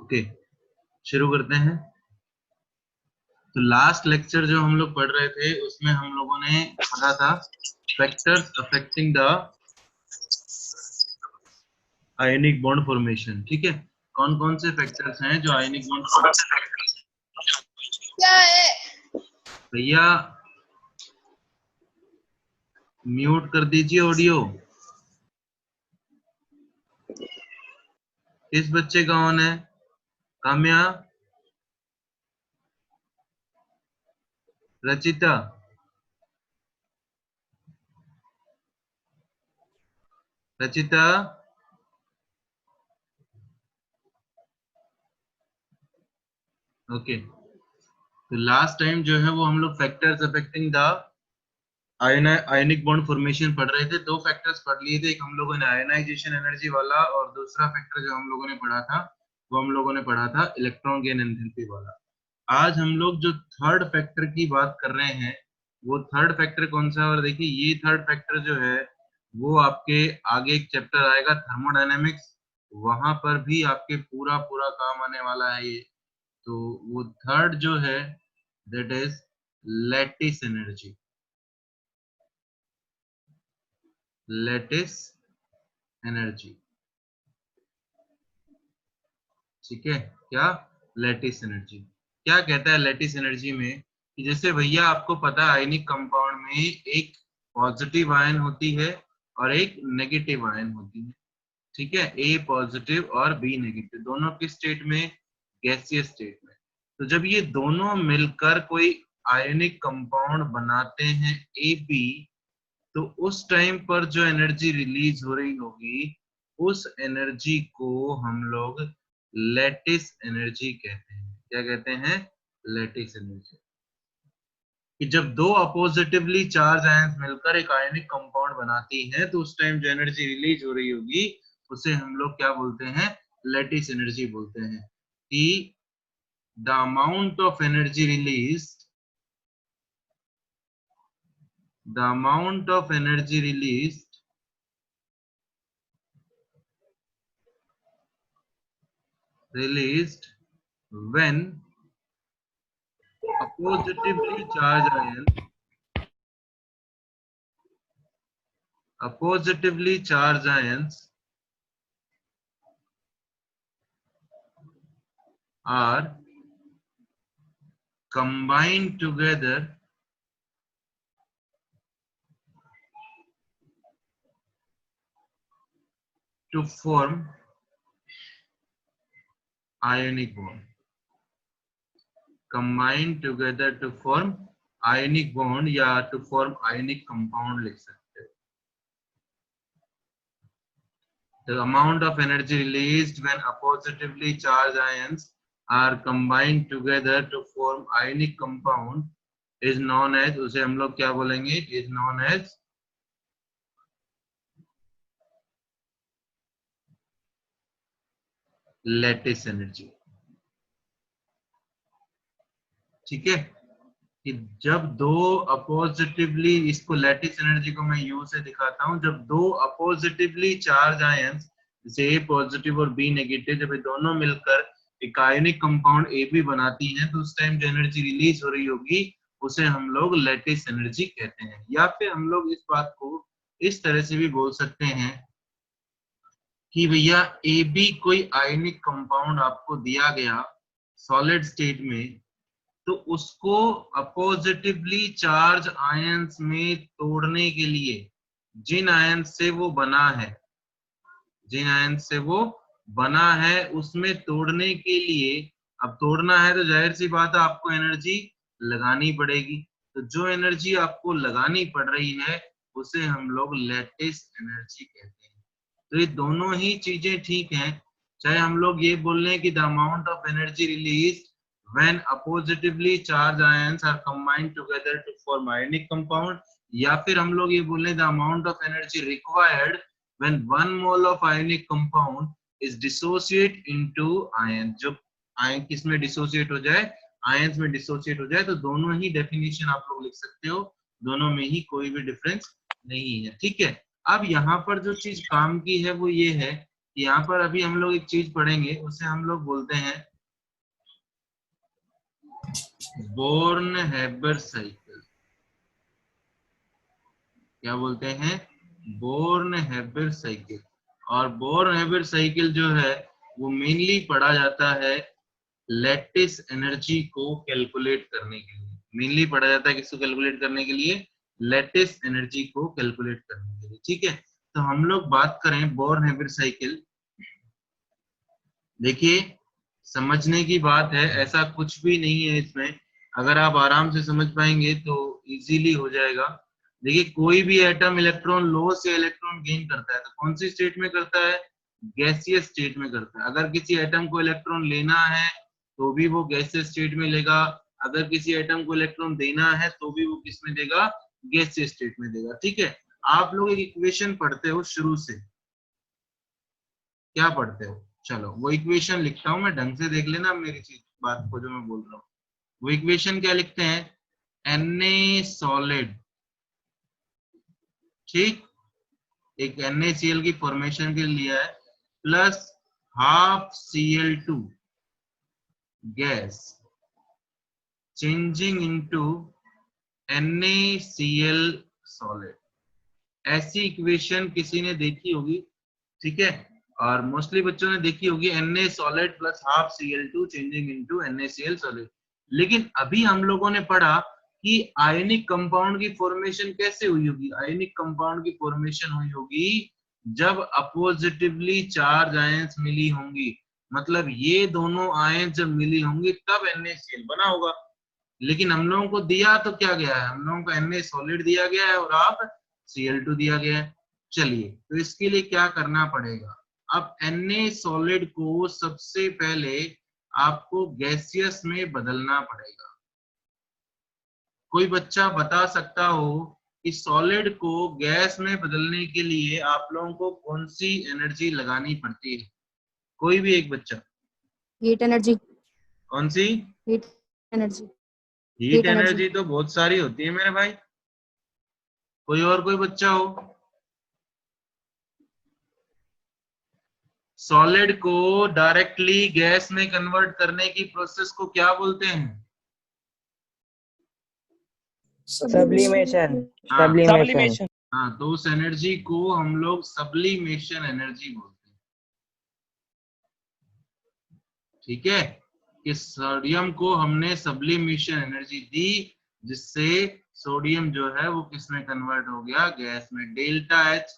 Okay, शुरू करते हैं। तो लास्ट लेक्चर जो हम लोग पढ़ रहे थे उसमें हम लोगों ने पढ़ा था factors affecting the ionic bond formation. ठीक है, कौन कौन से फैक्टर्स हैं जो आयनिक बॉन्ड क्या है? भैया म्यूट कर दीजिए ऑडियो। किस बच्चे का ऑन है? काम्या, रचिता, रचिता ओके। तो लास्ट टाइम जो है वो हम लोग factors affecting the ionic bond formation पढ़ रहे थे। दो फैक्टर्स पढ़ लिए थे, एक हम लोगों ने आयनाइजेशन एनर्जी वाला और दूसरा फैक्टर जो हम लोगों ने पढ़ा था वो हम लोगों ने पढ़ा था इलेक्ट्रॉन गेन एंथैल्पी वाला। आज हम लोग जो थर्ड फैक्टर की बात कर रहे हैं वो थर्ड फैक्टर कौन सा है? और देखिए ये थर्ड फैक्टर जो है वो आपके आगे एक चैप्टर आएगा थर्मोडायनेमिक्स, वहां पर भी आपके पूरा पूरा काम आने वाला है ये। तो वो थर्ड जो है that is lattice energy. Lattice energy, ठीक है क्या? लैटिस एनर्जी क्या कहता है? लैटिस एनर्जी में कि जैसे भैया आपको पता है आयनिक कंपाउंड में एक पॉजिटिव आयन होती है और एक नेगेटिव आयन होती है। ठीक है, ए पॉजिटिव और बी नेगेटिव, दोनों के स्टेट में, गैसियस स्टेट में। तो जब ये दोनों मिलकर कोई आयनिक कंपाउंड बनाते हैं ए बी, तो उस टाइम पर जो एनर्जी रिलीज हो रही होगी उस एनर्जी को हम लोग लैटिस एनर्जी कहते हैं। क्या कहते हैं? Lattice energy. कि जब दो अपोजिटिवली चार्ज आयंस मिलकर एक आयनिक कंपाउंड बनाती हैं तो उस टाइम जो एनर्जी रिलीज हो रही होगी उसे हम लोग क्या बोलते हैं? लैटिस एनर्जी बोलते हैं। कि the amount of energy release, the amount of energy release released when oppositively charged ions, oppositively charged ions are combined together to form ionic bond. Combined together to form ionic bond या to form ionic compound लिख सकते हो। The amount of energy released when oppositively charged ions are combined together to form ionic compound is known as, उसे हम लोग क्या बोलेंगे? is known as lattice energy. ठीक है, कि जब दो अपोजिटिवली, इसको लैटिस एनर्जी को मैं यू से दिखाता हूं, जब दो अपोजिटिवली चार्ज आयंस जैसे ए पॉजिटिव और बी नेगेटिव जब ये दोनों मिलकर एक आयनिक कंपाउंड ए बी बनाती हैं तो उस टाइम जो एनर्जी रिलीज हो रही होगी उसे हम लोग लैटिस एनर्जी कहते हैं। या फिर हम लोग इस बात को इस तरह से भी बोल सकते हैं कि भैया ए बी कोई आयनिक कंपाउंड आपको दिया गया सॉलिड स्टेट में, तो उसको अपोजिटिवली चार्ज आयंस में तोड़ने के लिए जिन आयंस से वो बना है, जिन आयंस से वो बना है उसमें तोड़ने के लिए, अब तोड़ना है तो जाहिर सी बात है आपको एनर्जी लगानी पड़ेगी। तो जो एनर्जी आपको लगानी पड़ रही है उसे हम लोग लैटिस एनर्जी कहते हैं। तो ये दोनों ही चीजें ठीक हैं, चाहे हम लोग ये बोल रहे हैं कि the amount of energy release when oppositively charged ions are combined together to form ionic compound, या फिर हम लोग ये बोले the amount of energy required when 1 mole of ionic compound is dissociate into ion, जो आयन किस में dissociate हो जाए? आयंस में डिसोसिएट हो जाए। तो दोनों ही डेफिनेशन आप लोग लिख सकते हो, दोनों में ही कोई भी डिफरेंस नहीं है। ठीक है, अब यहाँ पर जो चीज काम की है वो ये है यहाँ पर अभी हम लोग एक चीज पढ़ेंगे, उसे हम लोग बोलते हैं बोर्न-हैबर साइकिल। क्या बोलते हैं? Born-Haber cycle. और बोर्न-हैबर साइकिल जो है वो मेनली पढ़ा जाता है लैटिस एनर्जी को कैलकुलेट करने के लिए। मेनली पढ़ा जाता है किसको कैलकुलेट करने के लिए? लैटिस एनर्जी को कैलकुलेट करने के लिए। ठीक है, तो हम लोग बात करें बोर्न-हैबर साइकिल। देखिए, समझने की बात है, ऐसा कुछ भी नहीं है इसमें। अगर आप आराम से समझ पाएंगे तो इजीली हो जाएगा। देखिए, कोई भी एटम इलेक्ट्रॉन लो से इलेक्ट्रॉन गेन करता है तो कौन सी स्टेट में करता है? गैसियस स्टेट में करता है। अगर किसी एटम को इलेक्ट्रॉन लेना है तो भी वो गैसियस स्टेट में लेगा, अगर किसी एटम को इलेक्ट्रॉन देना है तो भी वो किस में देगा? गैसियस स्टेट में देगा। ठीक है, आप लोग एक इक्वेशन पढ़ते हो शुरू से, क्या पढ़ते हो? चलो वो इक्वेशन लिखता हूं मैं, ढंग से देख लेना मेरी चीज बात को जो मैं बोल रहा हूँ। वो इक्वेशन क्या लिखते हैं? Na सॉलिड, ठीक, एक NaCl की फॉर्मेशन के लिए लिया है, plus half Cl2 gas changing into NaCl solid. ऐसी इक्वेशन किसी ने देखी होगी, ठीक है, और मोस्टली बच्चों ने देखी होगी Na solid plus half Cl2 changing into NaCl solid. लेकिन अभी हम लोगों ने पढ़ा कि आयनिक कंपाउंड की फॉर्मेशन कैसे हुई होगी? आयनिक कंपाउंड की फॉर्मेशन हुई होगी जब अपोजिटिवली चार्ज आयंस मिली होंगी, मतलब ये दोनों आयंस जब मिली होंगी तब NaCl बना होगा। लेकिन हम लोगों को दिया तो क्या गया है? हम लोगों को Na सॉलिड दिया गया है और आप Cl2 दिया गया है। चलिए, तो इसके लिए क्या करना पड़ेगा? अब Na सॉलिड को सबसे पहले आपको गैसियस में बदलना पड़ेगा। कोई बच्चा बता सकता हो कि सॉलिड को गैस में बदलने के लिए आप लोगों को कौन सी एनर्जी लगानी पड़ती है? कोई भी एक बच्चा। Heat energy. कौन सी? Heat energy. हीट एनर्जी तो बहुत सारी होती है मेरे भाई। कोई और कोई बच्चा हो? सॉलिड को डायरेक्टली गैस में कन्वर्ट करने की प्रोसेस को क्या बोलते हैं? सब्लिमेशन। हाँ, सब्लिमेशन। हाँ, तो उस एनर्जी को हम लोग सब्लिमेशन एनर्जी बोलते हैं। ठीक है, कि सोडियम को हमने सब्लिमेशन एनर्जी दी, जिससे सोडियम जो है वो किस में कन्वर्ट हो गया? गैस में। Delta H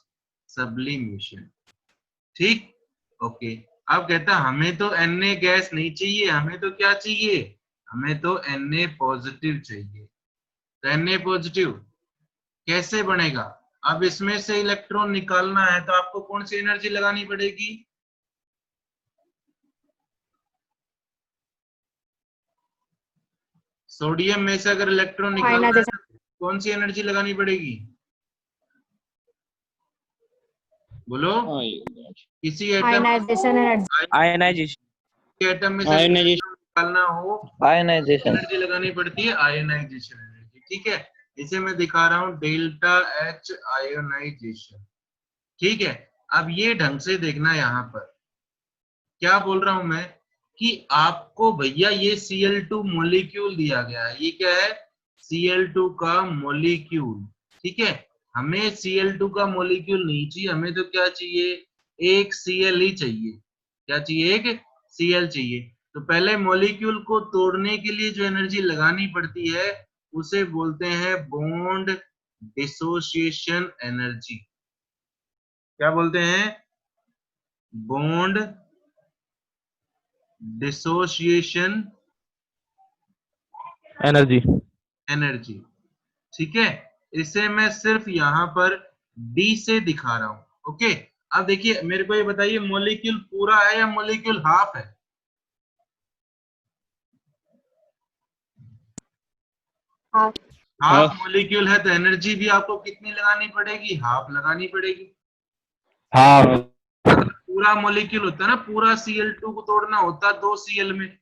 sublimation. ठीक, ओके। अब कहता हमें तो Na गैस नहीं चाहिए, हमें तो क्या चाहिए? हमें तो Na पॉजिटिव चाहिए। तो Na पॉजिटिव कैसे बनेगा? अब इसमें से इलेक्ट्रॉन निकालना है तो आपको कौन सी एनर्जी लगानी पड़ेगी? सोडियम में से अगर इलेक्ट्रॉन निकालना है तो कौन सी एनर्जी लगानी पड़ेगी? बोलो। किसी एटम एटम में से निकालना हो, आयनाइजेशन। एनर्जी लगानी पड़ती है आयनाइजेशन एनर्जी। ठीक है, इसे मैं दिखा रहा हूं डेल्टा H आयोनाइजेशन। ठीक है, अब ये ढंग से देखना, यहाँ पर क्या बोल रहा हूं मैं कि आपको भैया ये Cl2 मॉलिक्यूल दिया गया है। ये क्या है? Cl2 का मॉलिक्यूल। ठीक है, हमें Cl2 का मॉलिक्यूल नहीं चाहिए, हमें तो क्या चाहिए? एक Cl ही चाहिए। क्या चाहिए? एक Cl चाहिए। तो पहले मॉलिक्यूल को तोड़ने के लिए जो एनर्जी लगानी पड़ती है उसे बोलते हैं बॉन्ड डिसोसिएशन एनर्जी। क्या बोलते हैं? Bond dissociation energy. ठीक है, इसे मैं सिर्फ यहाँ पर D से दिखा रहा हूं। ओके, अब देखिए मेरे को ये बताइए, मॉलिक्यूल पूरा है या मॉलिक्यूल हाफ है? हाफ मॉलिक्यूल है तो एनर्जी भी आपको कितनी लगानी पड़ेगी? हाफ लगानी पड़ेगी। हाफ। पूरा मॉलिक्यूल होता है ना, पूरा Cl2 को तोड़ना होता 2 Cl में,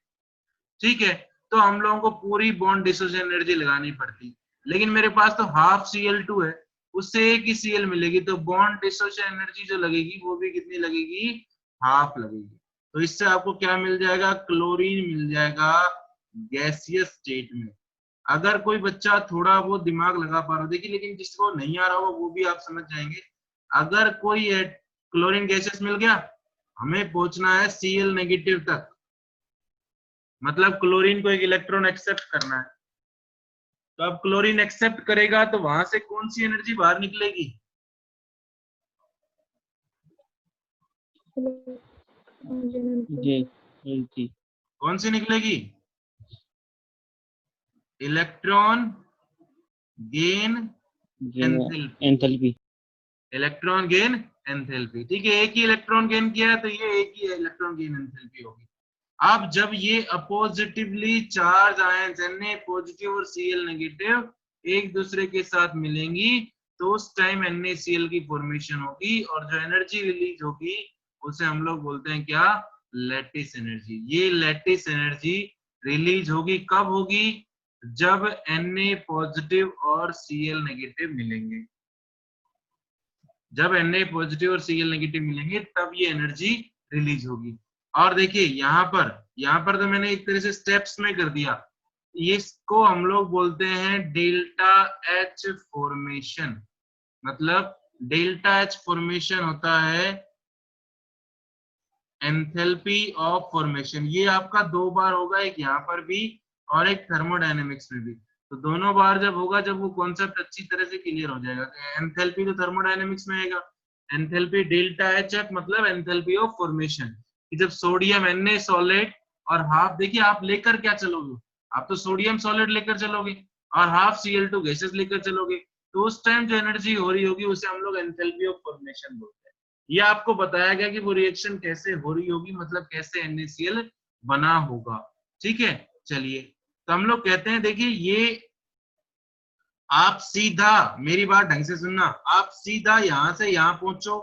ठीक है, तो हम लोगों को पूरी बॉन्ड डिसोसिएशन एनर्जी लगानी पड़ती। लेकिन मेरे पास तो हाफ Cl2 है, उससे एक ही Cl मिलेगी, तो बॉन्ड डिसोसिएशन एनर्जी जो लगेगी वो भी कितनी लगेगी? हाफ लगेगी। तो इससे आपको क्या मिल जाएगा, क्लोरीन मिल जाएगा गैसियस स्टेट में। अगर कोई बच्चा थोड़ा वो दिमाग लगा पा रहा हो, देखिए लेकिन जिसको नहीं आ रहा हो वो भी आप समझ जाएंगे। अगर कोई क्लोरीन गैसेस मिल गया, हमें पहुंचना है Cl नेगेटिव तक, मतलब क्लोरीन को एक इलेक्ट्रॉन एक्सेप्ट करना है। तो अब क्लोरीन एक्सेप्ट करेगा तो वहां से कौन सी एनर्जी बाहर निकलेगी, जी जी कौन सी निकलेगी, electron gain enthalpy, enthalpy. Electron gain enthalpy. ठीक है, एक ही इलेक्ट्रॉन गेन किया है तो ये एक ही इलेक्ट्रॉन गेन एंथैल्पी होगी। अब जब ये अपोजिटिवली चार्ज आयंस Na पॉजिटिव और Cl नेगेटिव एक दूसरे के साथ मिलेंगी तो उस टाइम NaCl की फॉर्मेशन होगी, और जो एनर्जी रिलीज होगी उसे हम लोग बोलते हैं क्या, लैटिस एनर्जी। ये लैटिस एनर्जी रिलीज होगी, कब होगी, जब Na पॉजिटिव और Cl नेगेटिव मिलेंगे। जब Na पॉजिटिव और Cl नेगेटिव मिलेंगे तब ये एनर्जी रिलीज होगी। और देखिए यहाँ पर तो मैंने एक तरह से स्टेप्स में कर दिया, इसको हम लोग बोलते हैं डेल्टा H फॉर्मेशन। मतलब डेल्टा H फॉर्मेशन होता है एंथैल्पी ऑफ फॉर्मेशन। ये आपका 2 बार होगा, एक यहाँ पर भी और एक थर्मोडायनेमिक्स में भी। तो दोनों बार जब होगा, जब वो कॉन्सेप्ट अच्छी तरह से क्लियर हो जाएगा। एंथैल्पी तो थर्मोडायनेमिक्स में आएगा, एंथैल्पी डेल्टा एच मतलब एंथैल्पी ऑफ फॉर्मेशन, कि जब सोडियम Na सॉलिड और हाफ, देखिए आप लेकर क्या चलोगे, आप तो सोडियम सॉलिड लेकर चलोगे और हाफ Cl2 गैसेस लेकर चलोगे, तो उस टाइम जो एनर्जी हो रही होगी उसे हम लोग एंथैल्पी ऑफ फॉर्मेशन बोलते हैं। ये आपको बताया गया कि वो रिएक्शन कैसे हो रही होगी, मतलब कैसे NaCl बना होगा। ठीक है, चलिए तो हम लोग कहते हैं, देखिए ये आप सीधा, मेरी बात ढंग से सुनना, आप सीधा यहां से यहां पहुंचो,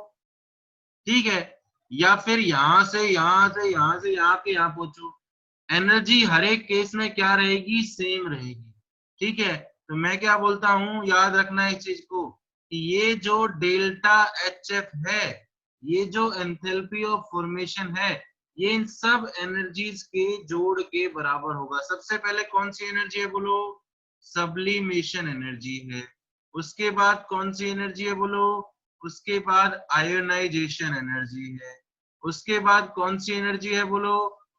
ठीक है, या फिर यहां से यहां से यहां से यहां के यहां पहुंचो, एनर्जी हर एक केस में क्या रहेगी, सेम रहेगी। ठीक है, तो मैं क्या बोलता हूं, याद रखना इस चीज को, कि ये जो डेल्टा HF है, ये जो एंथैल्पी ऑफ फॉर्मेशन है, ये इन सब एनर्जीज के जोड़ के बराबर होगा। सबसे पहले कौन सी एनर्जी है बोलो, सब्लिमेशन एनर्जी है। उसके बाद कौन सी एनर्जी है बोलो, उसके बाद आयोनाइजेशन एनर्जी है। उसके बाद कौन सी एनर्जी है बोलो,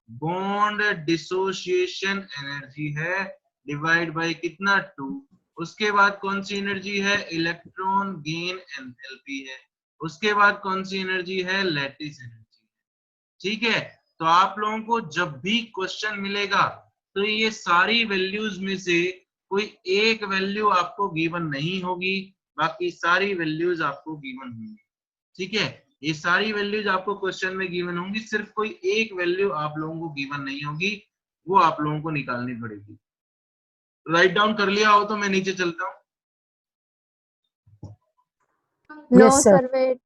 बॉन्ड डिसोसिएशन एनर्जी है, डिवाइड बाय कितना 2। उसके बाद कौन सी एनर्जी है, इलेक्ट्रॉन गेन एंथैल्पी है। उसके बाद कौन सी एनर्जी है, लैटिस एनर्जी है। ठीक है, तो आप लोगों को जब भी क्वेश्चन मिलेगा तो ये सारी वैल्यूज में से कोई एक वैल्यू आपको गिवन नहीं होगी, बाकी सारी वैल्यूज आपको गिवन होंगी। ठीक है, ये सारी वैल्यूज आपको क्वेश्चन में गिवन होंगी, सिर्फ कोई एक वैल्यू आप लोगों को गिवन नहीं होगी, वो आप लोगों को निकालनी पड़ेगी। राइट डाउन कर लिया हो तो मैं नीचे चलता हूँ। No Yes, sir. Sir wait.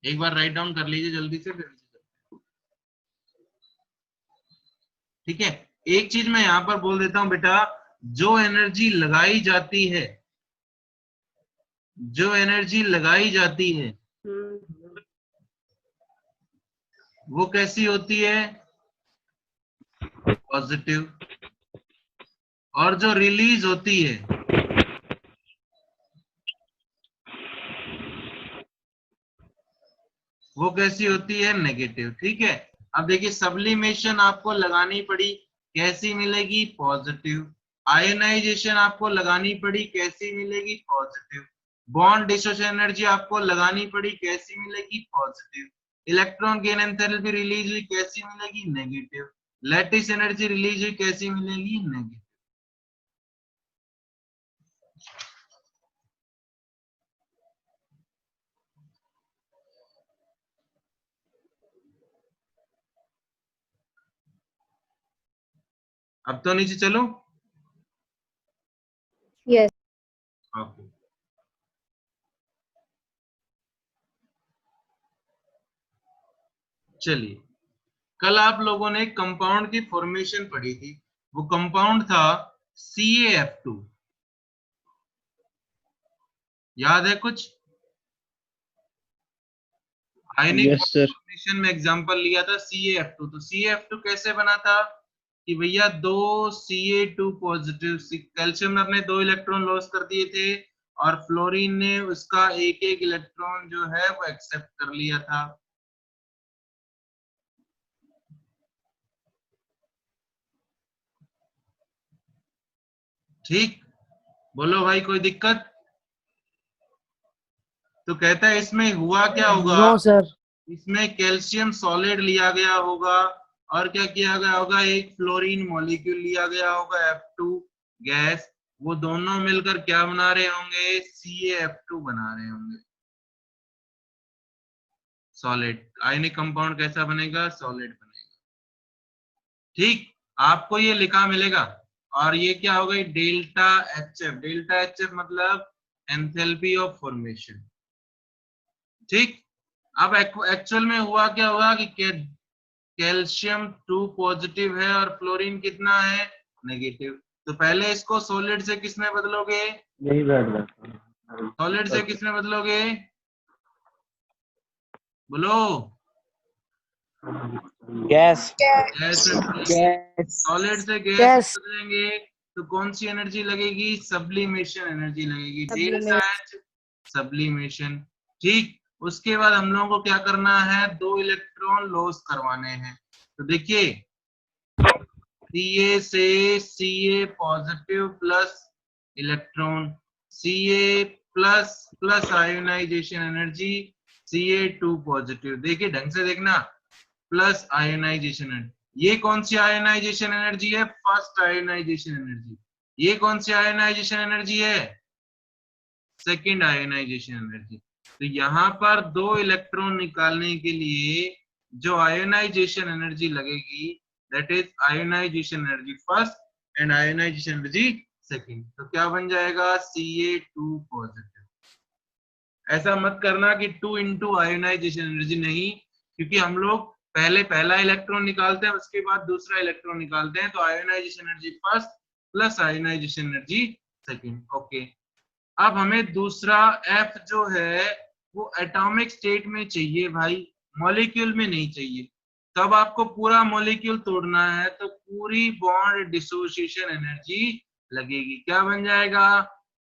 एक बार राइट डाउन कर लीजिए जल्दी से, फिर नीचे चलते हैं। ठीक है, एक चीज मैं यहाँ पर बोल देता हूँ बेटा, जो एनर्जी लगाई जाती है, जो एनर्जी लगाई जाती है वो कैसी होती है, पॉजिटिव। और जो रिलीज होती है वो कैसी होती है, नेगेटिव। ठीक है, अब देखिए सब्लिमेशन आपको लगानी पड़ी, कैसी मिलेगी, पॉजिटिव। आयोनाइजेशन आपको लगानी पड़ी, कैसी मिलेगी, पॉजिटिव। बॉन्ड डिसोसिएशन एनर्जी आपको लगानी पड़ी, कैसी मिलेगी, positive. Electron gain enthalpy release हुई, कैसी मिलेगी, नेगेटिव। लैटिस एनर्जी रिलीज हुई, कैसी मिलेगी, नेगेटिव। अब तो नीचे चलो। यस। ओके, चलिए, कल आप लोगों ने कंपाउंड की फॉर्मेशन पढ़ी थी, वो कंपाउंड था CaF2। याद है कुछ, आयनिक यस सर। फॉर्मेशन में एग्जांपल लिया था CaF2। तो CaF2 कैसे बना था कि भैया दो Ca2 पॉजिटिव, कैल्शियम ने अपने 2 इलेक्ट्रॉन लॉस कर दिए थे और फ्लोरीन ने उसका एक एक इलेक्ट्रॉन जो है वो एक्सेप्ट कर लिया था। ठीक, बोलो भाई कोई दिक्कत? तो कहता है इसमें हुआ क्या होगा? No sir. इसमें कैल्शियम सॉलिड लिया गया होगा और क्या किया गया होगा, एक फ्लोरीन मॉलिक्यूल लिया गया होगा F2 गैस, वो दोनों मिलकर क्या बना रहे होंगे, CaF2 बना रहे होंगे। सॉलिड आयनिक कंपाउंड कैसा बनेगा, सॉलिड बनेगा। ठीक, आपको ये लिखा मिलेगा। और ये क्या हो गई, डेल्टा HF। डेल्टा HF मतलब एंथैल्पी ऑफ फॉर्मेशन। ठीक, अब एक्चुअल में हुआ क्या होगा कि कैल्शियम 2 पॉजिटिव है और फ्लोरीन कितना है, नेगेटिव। तो पहले इसको सॉलिड से किसमें बदलोगे, यही बैठ जाता। सॉलिड से किसमें बदलोगे, बोलो। गैस। गैस। सॉलिड से गैस गैस। बदलेंगे तो कौन सी एनर्जी लगेगी, सब्लिमेशन एनर्जी लगेगी, डेल्टा Sublimation. H, sublimation. ठीक, उसके बाद हम लोगों को क्या करना है, 2 इलेक्ट्रॉन लॉस करवाने हैं। तो देखिए Ca से Ca positive plus electron, Ca plus plus ionisation energy, Ca2 positive. देखिए ढंग से देखना, प्लस आयोनाइजेशन एनर्जी। ये कौन सी आयोनाइजेशन एनर्जी है, फर्स्ट आयोनाइजेशन एनर्जी। ये कौन सी आयोनाइजेशन एनर्जी है, सेकंड आयोनाइजेशन एनर्जी। तो यहाँ पर 2 इलेक्ट्रॉन निकालने के लिए जो आयोनाइजेशन एनर्जी लगेगी, that is ionisation energy first and ionisation energy second. तो क्या बन जाएगा, Ca2 पॉजिटिव। ऐसा मत करना कि 2 इंटू आयोनाइजेशन एनर्जी, नहीं, क्योंकि हम लोग पहले पहला इलेक्ट्रॉन निकालते हैं उसके बाद दूसरा इलेक्ट्रॉन निकालते हैं। तो ionisation energy first plus ionisation energy second. Okay, अब हमें दूसरा F जो है वो एटॉमिक स्टेट में चाहिए भाई, मॉलिक्यूल में नहीं चाहिए। तब आपको पूरा मॉलिक्यूल तोड़ना है तो पूरी बॉन्ड डिसोसिएशन एनर्जी लगेगी। क्या बन जाएगा,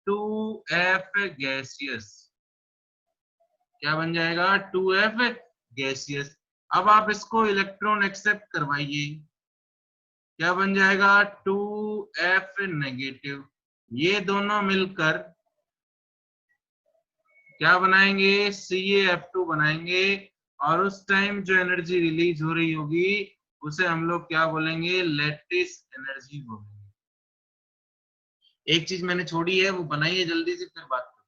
2F गैसियस। क्या बन जाएगा, 2F गैसियस। अब आप इसको इलेक्ट्रॉन एक्सेप्ट करवाइए, क्या बन जाएगा, 2F नेगेटिव। ये दोनों मिलकर क्या बनाएंगे, CaF2 बनाएंगे। और उस टाइम जो एनर्जी रिलीज हो रही होगी उसे हम लोग क्या बोलेंगे, लैटिस एनर्जी बोलेंगे। एक चीज मैंने छोड़ी है, वो बनाइए जल्दी से, फिर बात करो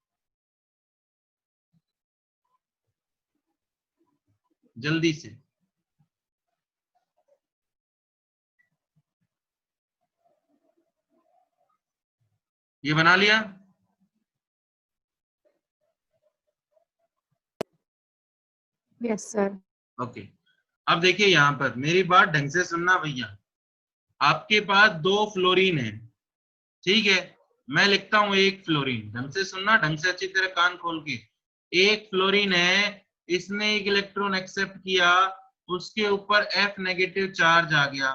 जल्दी से। ये बना लिया, Yes, sir. ओके। अब देखिए यहाँ पर मेरी बात ढंग से सुनना भैया। आपके पास 2 फ्लोरीन है, ठीक है, मैं लिखता हूं 1 फ्लोरीन। ढंग से सुनना, ढंग से अच्छी तरह कान खोल के। 1 फ्लोरीन है, इसने एक इलेक्ट्रॉन एक्सेप्ट किया, उसके ऊपर F नेगेटिव चार्ज आ गया,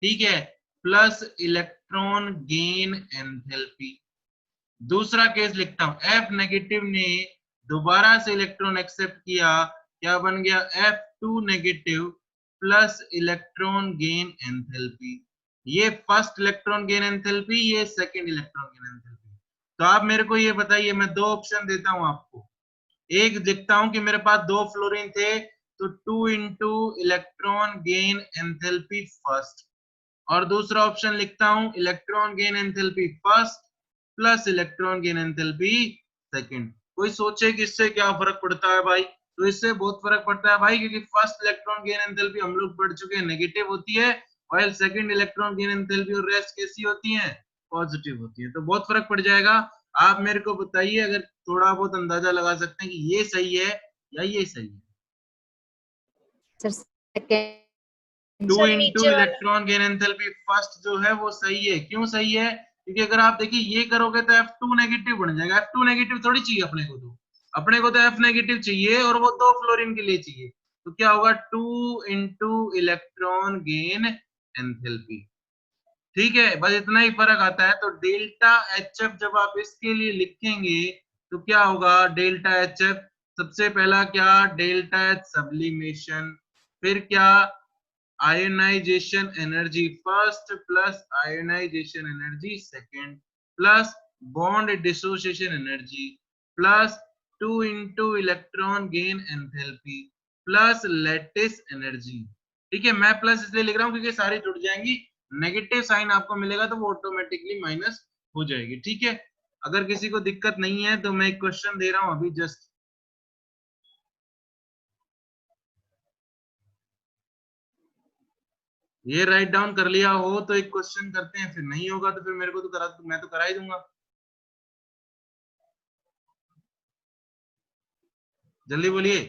ठीक है, प्लस इलेक्ट्रॉन गेन एंथैल्पी। दूसरा केस लिखता हूं, F नेगेटिव ने दोबारा से इलेक्ट्रॉन एक्सेप्ट किया, क्या बन गया, F2 negative plus electron gain enthalpy. ये फर्स्ट इलेक्ट्रॉन गेन एंथैल्पी, ये सेकंड इलेक्ट्रॉन गेन एंथैल्पी। तो आप मेरे को ये बताइए, मैं 2 ऑप्शन देता हूं आपको। एक देखता हूं कि मेरे पास 2 फ्लोरीन थे, तो 2 into electron gain enthalpy first, और दूसरा ऑप्शन लिखता हूं electron gain enthalpy first plus electron gain enthalpy second. कोई सोचे कि इससे क्या फर्क पड़ता है भाई? तो इससे बहुत फर्क पड़ता है भाई, क्योंकि फर्स्ट इलेक्ट्रॉन गेन एंथैल्पी हम लोग पढ़ चुके हैं नेगेटिव होती है, while second electron gain enthalpy और रेस्ट कैसी होती है, पॉजिटिव होती है। तो बहुत फर्क पड़ जाएगा। आप मेरे को बताइए, अगर थोड़ा बहुत अंदाजा लगा सकते हैं कि ये सही है या ये सही है। Sir, second. 2 सर इंटू नीचे वाला। इलेक्ट्रॉन गेन एंथैल्पी फर्स्ट जो है वो सही है। क्यों सही है? क्योंकि अगर आप देखिए ये करोगे तो F2 नेगेटिव बन जाएगा। F2 नेगेटिव थोड़ी चाहिए अपने को। तो अपने को तो F नेगेटिव चाहिए और वो 2 फ्लोरीन के लिए चाहिए, तो क्या होगा 2 इंटू इलेक्ट्रॉन गेन एंथैल्पी। ठीक है, बस इतना ही फर्क आता है। तो डेल्टा HF जब आप इसके लिए लिखेंगे तो क्या होगा, डेल्टा HF सबसे पहला क्या, डेल्टा H सब्लिमेशन, फिर क्या, ionisation energy first plus ionisation energy second plus bond dissociation energy plus 2 into electron gain enthalpy plus lattice energy. ठीक है, मैं प्लस इसलिए लिख रहा हूं क्योंकि सारी जुड़ जाएंगी, नेगेटिव साइन आपको मिलेगा तो वो ऑटोमेटिकली माइनस हो जाएगी। ठीक है, अगर किसी को दिक्कत नहीं है तो मैं एक क्वेश्चन दे रहा हूं अभी जस्ट, ये राइट डाउन कर लिया हो तो एक क्वेश्चन करते हैं, फिर नहीं होगा तो फिर मेरे को तो मैं तो करा ही दूंगा। जल्दी बोलिए।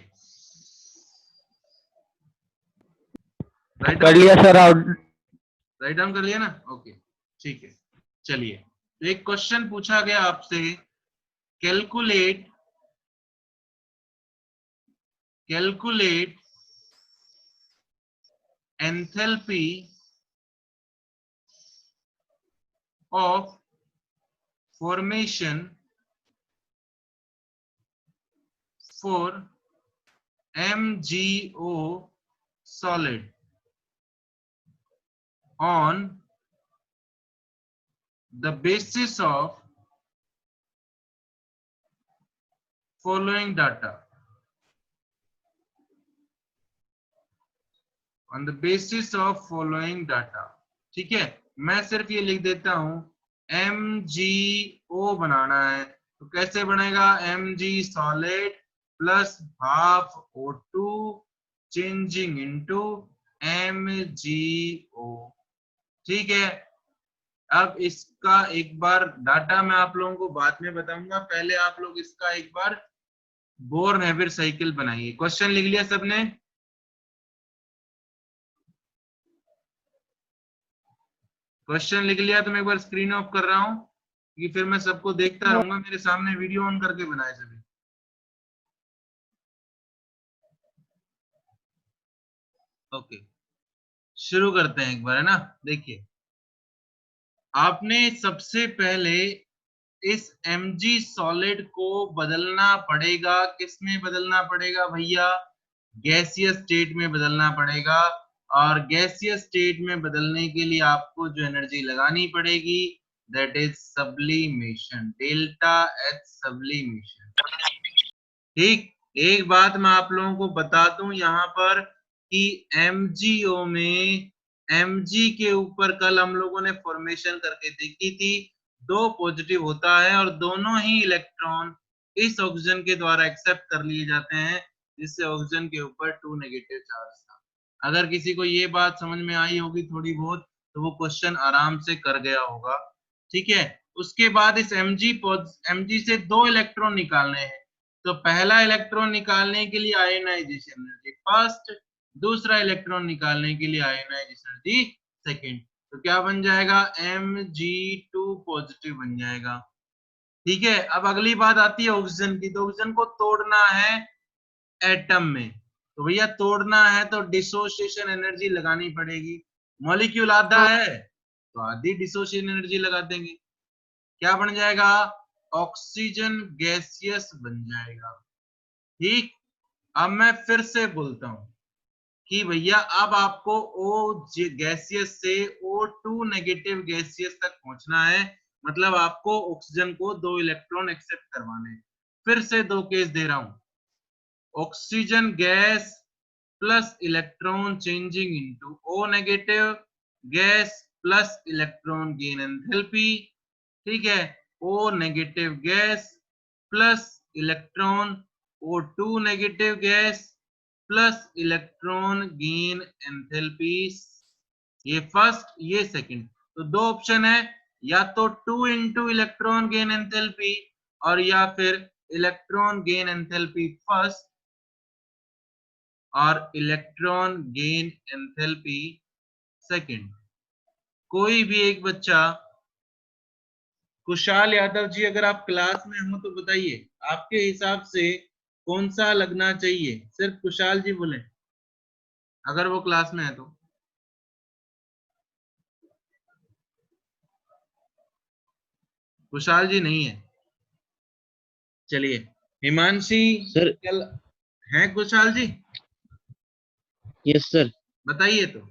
राइट कर लिया सर, आउट। राइट डाउन कर लिया ना, ओके ठीक है। चलिए, तो एक क्वेश्चन पूछा गया आपसे, calculate enthalpy of formation for MgO solid on the basis of following data. On the basis of following data. ठीक है, मैं सिर्फ ये लिख देता हूं, MgO बनाना है तो कैसे बनेगा, Mg solid plus half O2 changing into MgO। ठीक है, अब इसका एक बार डाटा मैं आप लोगों को बाद में बताऊंगा, पहले आप लोग इसका एक बार बोर्न-हैविर साइकिल बनाइए। क्वेश्चन लिख लिया सबने? क्वेश्चन लिख लिया तो मैं एक बार स्क्रीन ऑफ कर रहा हूं कि फिर मैं सबको देखता रहूंगा, मेरे सामने वीडियो ऑन करके बनाए सभी। ओके, शुरू करते हैं एक बार, है ना। देखिए, आपने सबसे पहले इस Mg सॉलिड को बदलना पड़ेगा, किसमें बदलना पड़ेगा भैया, गैसियस स्टेट में बदलना पड़ेगा। और गैसियस स्टेट में बदलने के लिए आपको जो एनर्जी लगानी पड़ेगी that is sublimation, delta H sublimation. ठीक, एक बात मैं आप लोगों को बता दूं यहाँ पर कि MgO में Mg के ऊपर कल हम लोगों ने फॉर्मेशन करके देखी थी, 2 पॉजिटिव होता है और दोनों ही इलेक्ट्रॉन इस ऑक्सीजन के द्वारा एक्सेप्ट कर लिए जाते हैं, जिससे ऑक्सीजन के ऊपर 2 नेगेटिव चार्ज था। अगर किसी को ये बात समझ में आई होगी थोड़ी बहुत तो वो क्वेश्चन आराम से कर गया होगा। ठीक है, उसके बाद इस Mg से 2 इलेक्ट्रॉन निकालने हैं, तो पहला इलेक्ट्रॉन निकालने के लिए आयोनाइजेशन एनर्जी फर्स्ट, दूसरा इलेक्ट्रॉन निकालने के लिए आयोनाइजेशन एनर्जी सेकंड, तो क्या बन जाएगा, Mg2 पॉजिटिव बन जाएगा। ठीक है, अब अगली बात आती है ऑक्सीजन की, तो ऑक्सीजन को तोड़ना है एटम में, तो भैया तोड़ना है तो डिसोसिएशन एनर्जी लगानी पड़ेगी। मॉलिक्यूल आधा है तो आधी डिसोसिएशन एनर्जी लगा देंगे, क्या बन जाएगा, ऑक्सीजन गैसियस बन जाएगा। ठीक, अब मैं फिर से बोलता हूं कि भैया अब आपको O गैसियस से O2 नेगेटिव गैसियस तक पहुंचना है, मतलब आपको ऑक्सीजन को 2 इलेक्ट्रॉन एक्सेप्ट करवाने हैं। फिर से 2 केस दे रहा हूं, oxygen gas plus electron changing into O negative gas plus electron gain enthalpy. ठीक है, O negative gas plus electron O2 negative gas plus electron gain enthalpy, ये फर्स्ट ये सेकंड। तो 2 ऑप्शन है, या तो 2 इंटू इलेक्ट्रॉन गेन एंथैल्पी और या फिर इलेक्ट्रॉन गेन एंथैल्पी फर्स्ट और इलेक्ट्रॉन गेन एंथैल्पी सेकंड। कोई भी एक बच्चा कुशाल यादव जी, अगर आप क्लास में हो तो बताइए आपके हिसाब से कौन सा लगना चाहिए। सिर्फ कुशाल जी बोले अगर वो क्लास में है तो। कुशाल जी नहीं है। चलिए हिमांशी सर। कल है कुशाल जी, यस सर। बताइए तो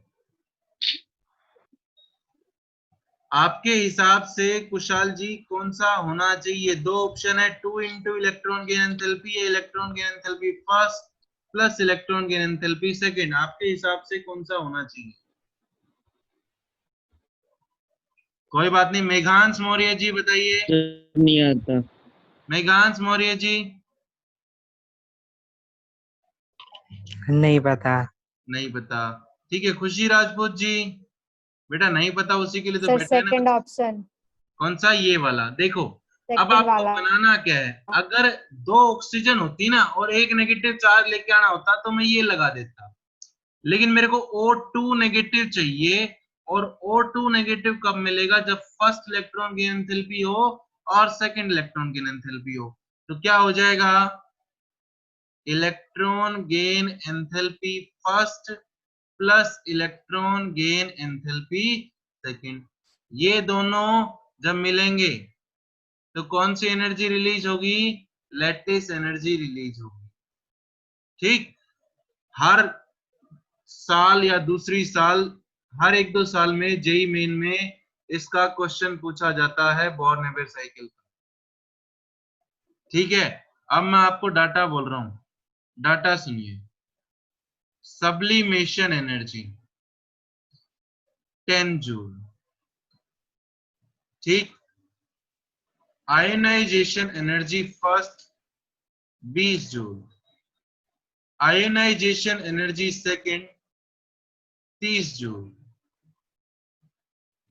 आपके हिसाब से कुशाल जी कौन सा होना चाहिए। दो ऑप्शन है, 2 into electron gain enthalpy, electron gain enthalpy first plus electron gain enthalpy second. आपके हिसाब से कौन सा होना चाहिए। कोई बात नहीं, मेघांश मौर्य जी बताइए। सर नहीं आता। मेघांश मौर्य जी नहीं पता। नहीं पता। ठीक है, खुशी राजपूत जी बेटा नहीं पता, उसी के लिए तो सर बैठे हैं ना। सेकंड ऑप्शन, कौन सा, ये वाला। देखो अब सेकंड आपको वाला। बनाना क्या है, अगर दो ऑक्सीजन होती ना और एक नेगेटिव चार्ज लेके आना होता तो मैं ये लगा देता, लेकिन मेरे को O2 नेगेटिव चाहिए। और O2 नेगेटिव कब मिलेगा, जब फर्स्ट इलेक्ट्रॉन गेन एंथैल्पी हो और सेकंड इलेक्ट्रॉन गेन एंथैल्पी हो। तो क्या हो जाएगा, electron gain enthalpy first plus electron gain enthalpy second. ये दोनों जब मिलेंगे तो कौन सी एनर्जी रिलीज होगी, लैटिस एनर्जी रिलीज होगी। ठीक, हर साल या दूसरी साल, हर एक दो साल में जेई मेन में इसका क्वेश्चन पूछा जाता है बोर्न-नेबर साइकिल का। ठीक है, अब मैं आपको डाटा बोल रहा हूं, डाटा सुनिए। Sublimation energy 10 joule. ठीक, ionisation energy first 20 joule, ionisation energy second 30 joule.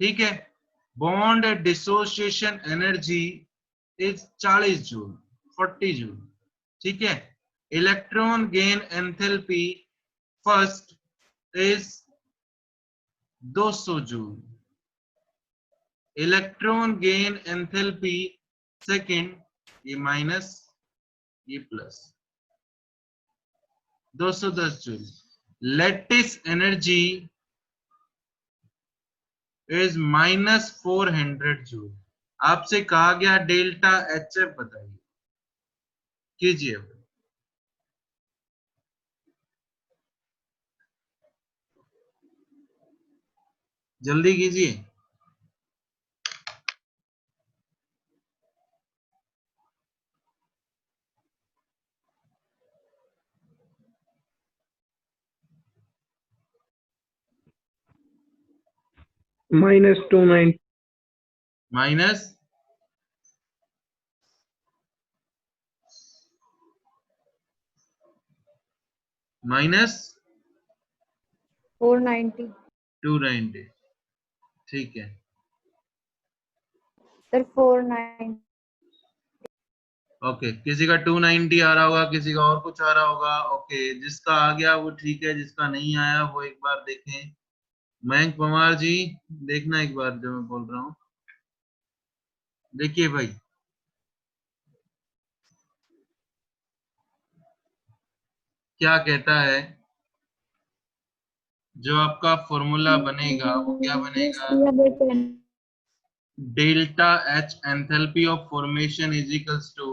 ठीक है, bond dissociation energy is 40 joule, 40 joule. ठीक है, electron gain enthalpy first is 200 joule, electron gain enthalpy second, ये माइनस ये plus, 210 joule. Lattice energy is -400 joule. आपसे कहा गया delta HF बताइए, कीजिए। जल्दी कीजिए। -290 माइनस माइनस 490 290। ठीक है, सर 490। ओके। किसी का 290 आ रहा होगा, किसी का और कुछ आ रहा होगा। ओके, जिसका आ गया वो ठीक है, जिसका नहीं आया वो एक बार देखें। मयंक पवार जी देखना एक बार जो मैं बोल रहा हूँ। देखिए भाई, क्या कहता है, जो आपका फॉर्मूला बनेगा वो क्या बनेगा, delta H enthalpy of formation is equals to,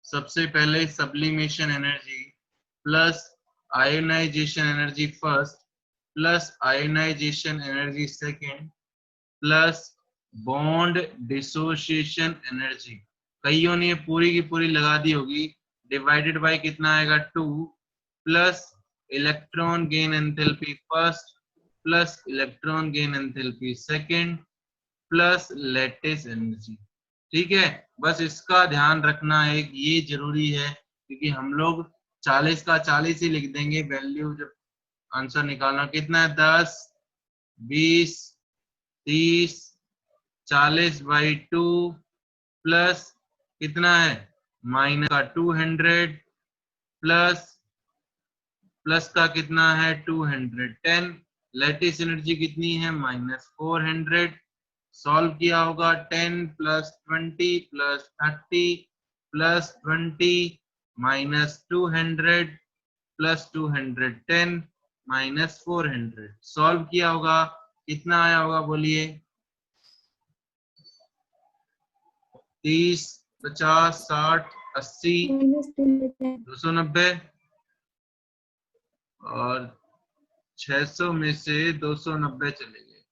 सबसे पहले sublimation energy plus ionisation energy first plus ionisation energy second plus bond dissociation energy. कईयों ने पूरी की पूरी लगा दी होगी, डिवाइडेड बाय कितना आएगा 2 plus electron gain enthalpy first plus electron gain enthalpy second plus lattice energy. ठीक है, बस इसका ध्यान रखना है, ये जरूरी है, क्योंकि हम लोग 40 का 40 ही लिख देंगे वैल्यू जब आंसर निकालना। कितना है, 10 20 30 40/2 प्लस कितना है माइनस का 200 प्लस प्लस का कितना है 210। लैटिस एनर्जी कितनी है, -400। सॉल्व किया होगा 10 plus 20 plus 30 plus 20 minus 200 plus 210 minus 400 solve किया होगा, कितना आया होगा बोलिए? 30, 50, 60, 80, 290 और 600 में से 290 चले गए,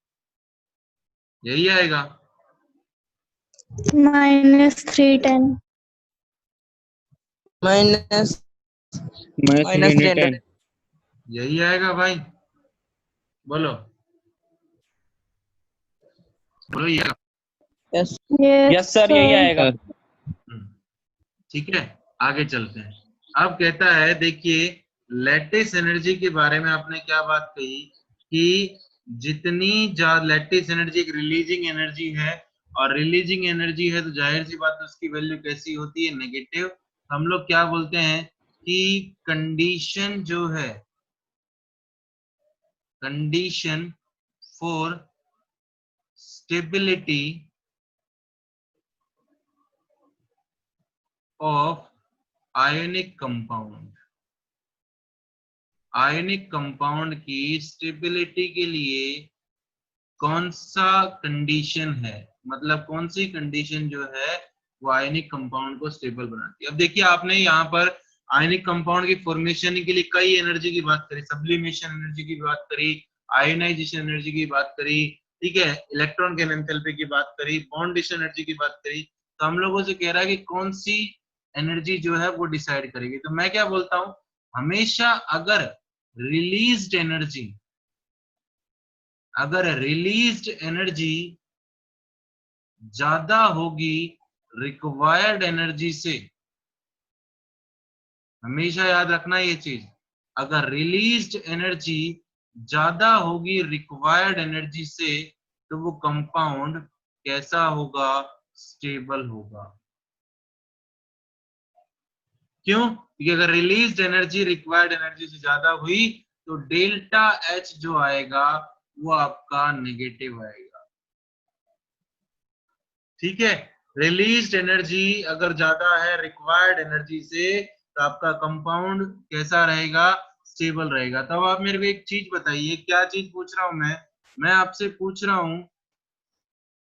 यही आएगा। -310 माइनस माइनस 310 यही आएगा भाई, बोलो बोलो ये। यस यस सर यही आएगा। ठीक है, आगे चलते हैं। अब कहता है देखिए, लैटिस एनर्जी के बारे में आपने क्या बात कही कि जितनी ज्यादा लैटिस एनर्जी एक रिलीजिंग एनर्जी है, और रिलीजिंग एनर्जी है तो जाहिर सी बात है उसकी वैल्यू कैसी होती है? नेगेटिव। हम लोग क्या बोलते हैं कि कंडीशन जो है, condition for stability of ionic compound, ionic compound की स्टेबिलिटी के लिए कौन सा कंडीशन है, मतलब कौन सी कंडीशन जो है वो आयनिक कंपाउंड को स्टेबल बनाती है। अब देखिए, आपने यहाँ पर आयनिक कंपाउंड की फॉर्मेशन के लिए कई एनर्जी की बात करी, सब्लिमेशन एनर्जी की बात करी, आयोनाइजेशन एनर्जी की बात करी, ठीक है, इलेक्ट्रॉन गेन एंथैल्पी की बात करी, बॉन्डिशन एनर्जी की बात करी। तो हम लोगों से कह रहा है कि कौन सी एनर्जी जो है वो डिसाइड करेगी। तो मैं क्या बोलता हूं, हमेशा अगर रिलीज्ड एनर्जी, अगर रिलीज्ड एनर्जी ज्यादा होगी रिक्वायर्ड एनर्जी से, हमेशा याद रखना ये चीज, अगर रिलीज्ड एनर्जी ज्यादा होगी रिक्वायर्ड एनर्जी से, तो वो कंपाउंड कैसा होगा? स्टेबल होगा। क्यों? क्योंकि अगर रिलीज्ड एनर्जी रिक्वायर्ड एनर्जी से ज्यादा हुई तो डेल्टा एच जो आएगा वो आपका नेगेटिव आएगा। ठीक है, रिलीज्ड एनर्जी अगर ज्यादा है रिक्वायर्ड एनर्जी से तो आपका कंपाउंड कैसा रहेगा? स्टेबल रहेगा। तो अब आप मेरे को एक चीज बताइए, क्या चीज पूछ रहा हूं मैं आपसे पूछ रहा हूं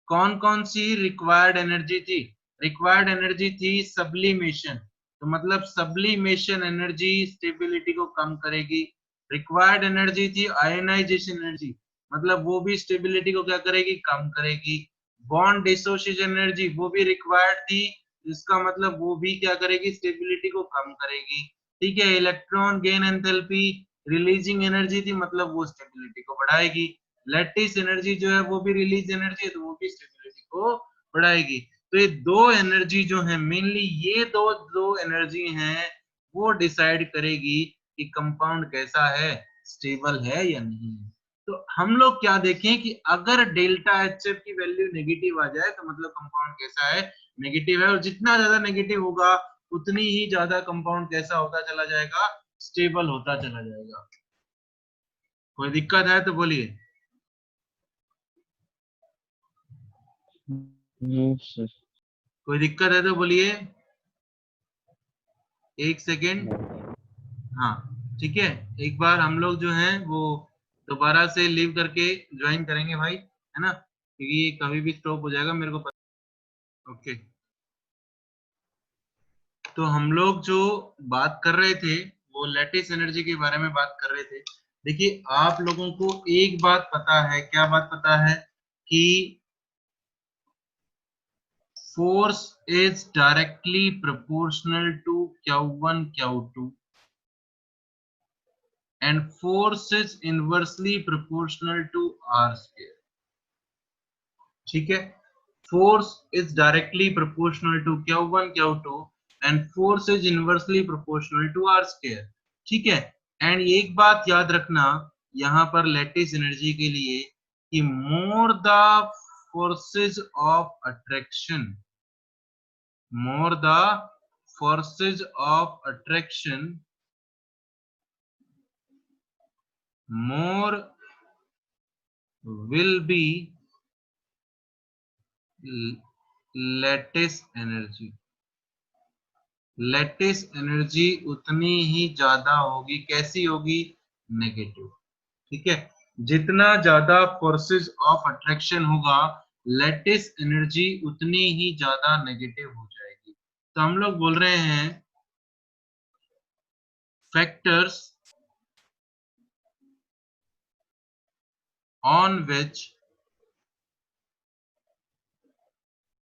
कौन कौन सी रिक्वायर्ड एनर्जी थी? रिक्वायर्ड एनर्जी थी सब्लिमेशन, तो मतलब सब्लिमेशन एनर्जी स्टेबिलिटी को कम करेगी। रिक्वायर्ड एनर्जी थी आयोनाइजेशन एनर्जी, मतलब वो भी स्टेबिलिटी को क्या करेगी? कम करेगी। बॉन्ड डिसोसिएशन एनर्जी वो भी रिक्वायर्ड थी, इसका मतलब वो भी क्या करेगी? स्टेबिलिटी को कम करेगी। ठीक है, electron gain enthalpy releasing energy थी, मतलब वो स्टेबिलिटी को बढ़ाएगी। लैटिस एनर्जी जो है वो भी रिलीज एनर्जी है, तो वो भी स्टेबिलिटी को बढ़ाएगी। तो ये दो एनर्जी जो है, मेनली ये दो दो एनर्जी हैं, वो डिसाइड करेगी कि कंपाउंड कैसा है, स्टेबल है या नहीं। तो हम लोग क्या देखें कि अगर डेल्टा एचएफ की वैल्यू नेगेटिव आ जाए तो मतलब कंपाउंड कैसा है? नेगेटिव है। और जितना ज्यादा नेगेटिव होगा उतनी ही ज्यादा कंपाउंड कैसा होता चला जाएगा? स्टेबल होता चला जाएगा। कोई दिक्कत है तो बोलिए। No sir. कोई दिक्कत है तो बोलिए, एक सेकेंड। हाँ, ठीक है, एक बार हम लोग जो हैं वो दोबारा से लीव करके ज्वाइन करेंगे भाई, है ना, क्योंकि ये कभी भी स्टॉप हो जाएगा मेरे को पता। ओके, तो हम लोग जो बात कर रहे थे वो लैटिस एनर्जी के बारे में बात कर रहे थे। देखिए, आप लोगों को एक बात पता है, क्या बात पता है? कि force is directly proportional to Q1 Q2 and force is inversely proportional to R square। ठीक है, force is directly proportional to Q1 Q2 and force is inversely proportional to R square। ठीक है, एंड एक बात याद रखना यहाँ पर लैटिस एनर्जी के लिए कि more the forces of attraction, more the forces of attraction, more will be lattice energy, lattice energy उतनी ही ज्यादा होगी, कैसी होगी, नेगेटिव। ठीक है, जितना ज्यादा फोर्सेस ऑफ अट्रैक्शन होगा लैटिस एनर्जी उतनी ही ज्यादा नेगेटिव हो जाएगी। तो हम लोग बोल रहे हैं factors on which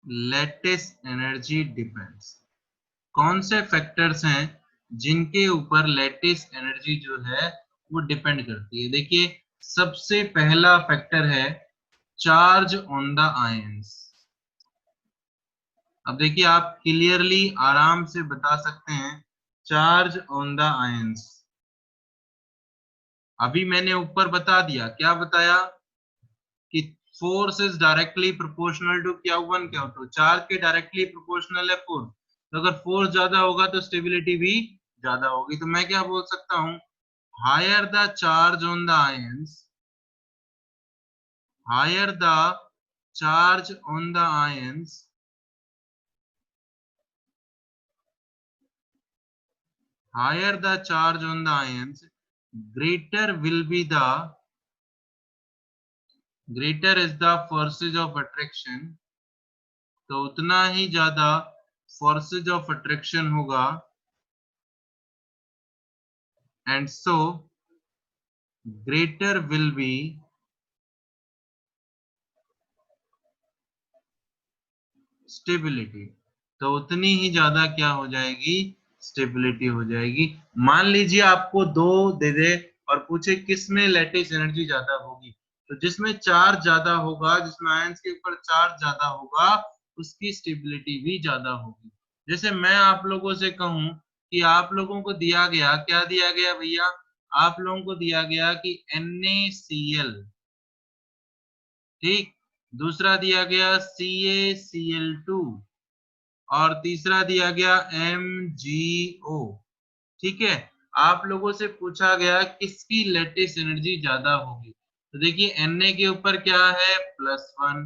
lattice energy depends. कौन से फैक्टर्स हैं जिनके ऊपर लैटिस एनर्जी जो है वो डिपेंड करती है। देखिए, सबसे पहला फैक्टर है चार्ज ऑन द आयंस। अब देखिए, आप क्लियरली आराम से बता सकते हैं चार्ज ऑन द आयंस। अभी मैंने ऊपर बता दिया, क्या बताया कि force is directly proportional to Q1 Q2, charge के डायरेक्टली प्रोपोर्शनल है फोर्स। तो अगर फोर्स ज्यादा होगा तो स्टेबिलिटी भी ज्यादा होगी। तो मैं क्या बोल सकता हूं, higher the charge on the ions, higher the charge on the ions, higher the charge on the ions, greater will be the, greater is the forces of attraction, तो उतना ही ज्यादा forces of attraction होगा, and so greater will be stability, तो उतनी ही ज्यादा क्या हो जाएगी, स्टेबिलिटी हो जाएगी। मान लीजिए आपको दो दे दे और पूछे किसमें लैटिस एनर्जी ज्यादा होगी, तो जिसमें चार्ज ज्यादा होगा, जिसमें आयंस के ऊपर चार्ज ज्यादा होगा, उसकी स्टेबिलिटी भी ज्यादा होगी। जैसे मैं आप लोगों से कहूं कि आप लोगों को दिया गया, क्या दिया गया भैया, आप लोगों को दिया गया कि NaCl, ठीक, दूसरा दिया गया CaCl2 और तीसरा दिया गया MgO। ठीक है, आप लोगों से पूछा गया किसकी लैटिस एनर्जी ज्यादा होगी। तो देखिए, Na के ऊपर क्या है, +1,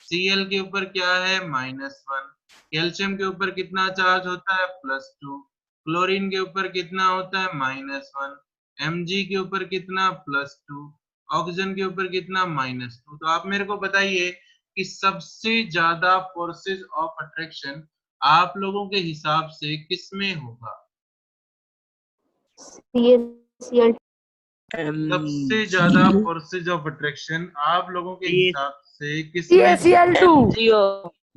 Cl के ऊपर क्या है, -1, कैल्शियम के ऊपर कितना चार्ज होता है, +2, क्लोरीन के ऊपर कितना होता है, -1, Mg के ऊपर कितना, +2, ऑक्सीजन के ऊपर कितना, -2। तो आप मेरे को बताइए कि सबसे ज्यादा फोर्सेस ऑफ अट्रैक्शन आप लोगों के हिसाब से किसमें होगा। CaCl. सबसे ज्यादा फोर्सेज ऑफ अट्रैक्शन आप लोगों के हिसाब से किसमें, CaCl2. MgO।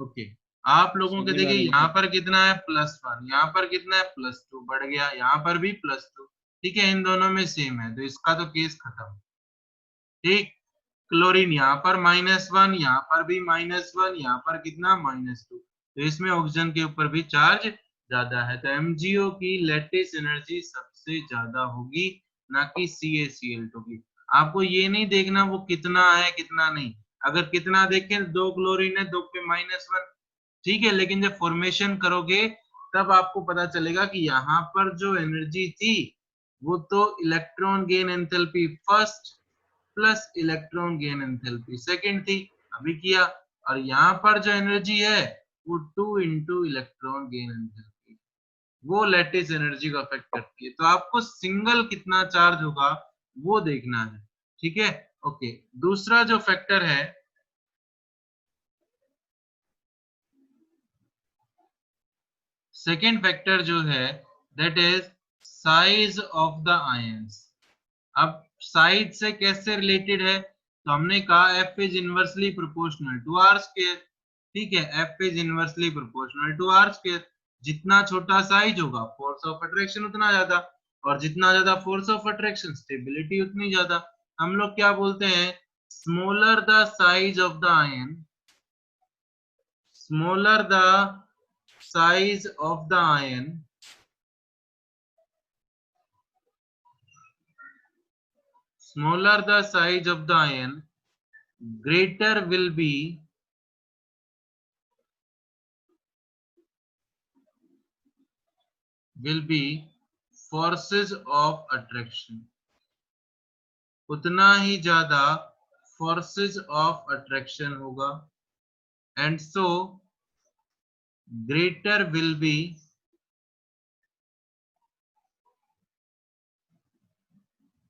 ओके, आप लोगों के देखिए यहाँ पर कितना है, +1, यहाँ पर कितना है, +2, बढ़ गया, यहाँ पर भी +2। ठीक है, इन दोनों में सेम है, तो इसका तो केस खत्म। ठीक, क्लोरीन यहाँ पर -1, यहाँ पर भी -1, यहाँ पर कितना, -2, तो इसमें ऑक्सीजन के ऊपर भी चार्ज ज्यादा है। तो MgO की लैटिस एनर्जी सबसे ज्यादा होगी, ना कि CaCl2 की। आपको ये नहीं देखना वो कितना है कितना नहीं, अगर कितना देखें, 2 क्लोरीन है, 2 पे -1, ठीक है, लेकिन जब फॉर्मेशन करोगे तब आपको पता चलेगा कि यहाँ पर जो एनर्जी थी वो तो electron gain enthalpy first plus electron gain enthalpy second थी, अभी किया, और यहाँ पर जो एनर्जी है वो 2 इंटू इलेक्ट्रॉन गेन एंथैल्पी, वो लैटिस एनर्जी को अफेक्ट करती है। तो आपको सिंगल कितना चार्ज होगा वो देखना है। ठीक है, ओके, दूसरा जो फैक्टर है, सेकेंड फैक्टर जो है, that is size of the ions. अब साइज से कैसे रिलेटेड है, तो हमने कहा F is inversely proportional to R square. ठीक है, F is inversely proportional to R square. जितना छोटा साइज होगा फोर्स ऑफ अट्रैक्शन उतना ज्यादा, और जितना ज्यादा फोर्स ऑफ अट्रैक्शन स्टेबिलिटी उतनी ज्यादा। हम लोग क्या बोलते हैं, smaller the size of the ion, smaller the size of the ion, smaller the size of the ion, greater will be forces of attraction, उतना ही ज्यादा forces of attraction होगा। and so greater will be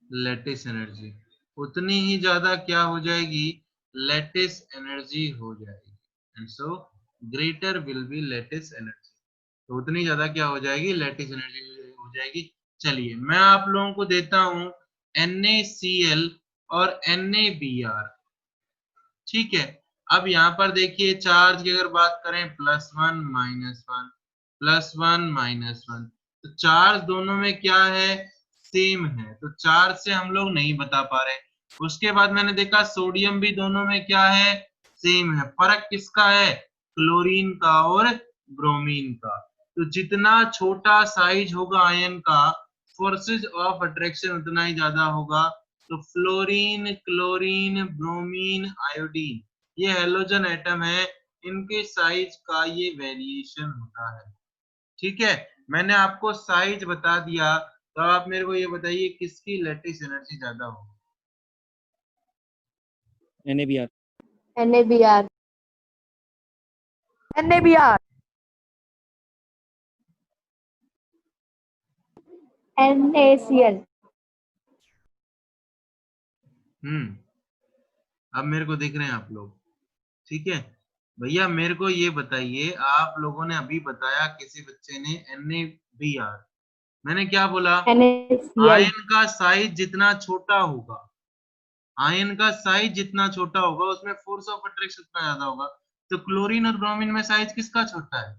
lattice energy, उतनी ही ज्यादा क्या हो जाएगी, lattice energy हो जाएगी, and so greater will be lattice energy, तो उतनी ज्यादा क्या हो जाएगी, लैटिस एनर्जी हो जाएगी। चलिए मैं आप लोगों को देता हूं NaCl और NaBr, ठीक है। अब यहाँ पर देखिए चार्ज की अगर बात करें +1 -1 +1 -1, तो चार्ज दोनों में क्या है, सेम है, तो चार्ज से हम लोग नहीं बता पा रहे। उसके बाद मैंने देखा सोडियम भी दोनों में क्या है, सेम है, फर्क किसका है, क्लोरीन का और ब्रोमीन का। तो जितना छोटा साइज होगा आयन का, फोर्सेज ऑफ अट्रैक्शन उतना ही ज्यादा होगा। तो फ्लोरीन, क्लोरीन, ब्रोमीन, आयोडीन, ये हेलोजन एटम है, इनके साइज का ये वेरिएशन होता है, ठीक है। मैंने आपको साइज बता दिया, तो आप मेरे को ये बताइए किसकी लैटिस एनर्जी ज्यादा होगी। NaBr. NaBr. NaBr. NaCl. अब मेरे को दिख रहे हैं आप लोग, ठीक है भैया। मेरे को ये बताइए, आप लोगों ने अभी बताया किसी बच्चे ने NaBr, मैंने क्या बोला, NaCl. आयन का साइज जितना छोटा होगा, आयन का साइज जितना छोटा होगा उसमें फोर्स ऑफ अट्रैक्शन उतना ज्यादा होगा। तो क्लोरीन और ब्रोमीन में साइज किसका छोटा है,